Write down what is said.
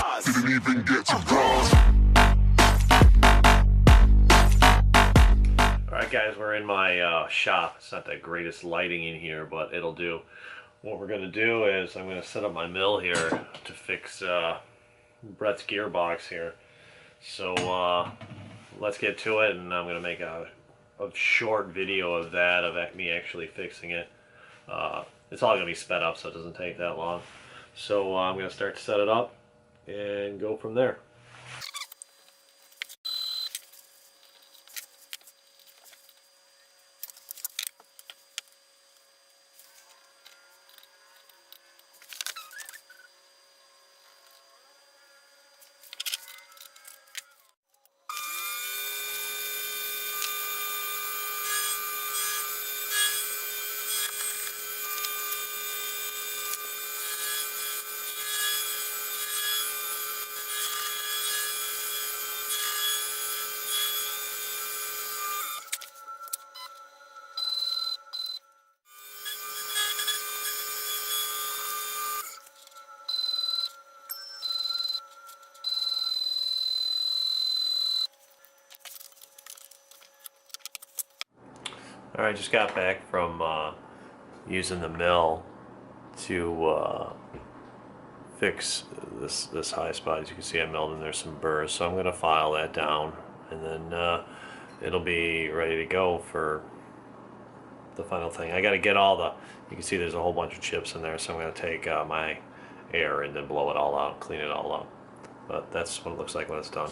eyes. Didn't even get to bronze. Alright guys, we're in my shop. It's not the greatest lighting in here, but it'll do. What we're going to do is I'm going to set up my mill here to fix Brett's gearbox here. So let's get to it, and I'm going to make a short video of that, of me actually fixing it. It's all going to be sped up so it doesn't take that long. So I'm going to start to set it up and go from there. Alright, just got back from using the mill to fix this high spot. As you can see, I milled in there some burrs, so I'm going to file that down, and then it'll be ready to go for the final thing. I got to get all the, you can see there's a whole bunch of chips in there, so I'm going to take my air and then blow it all out, clean it all up. But that's what it looks like when it's done.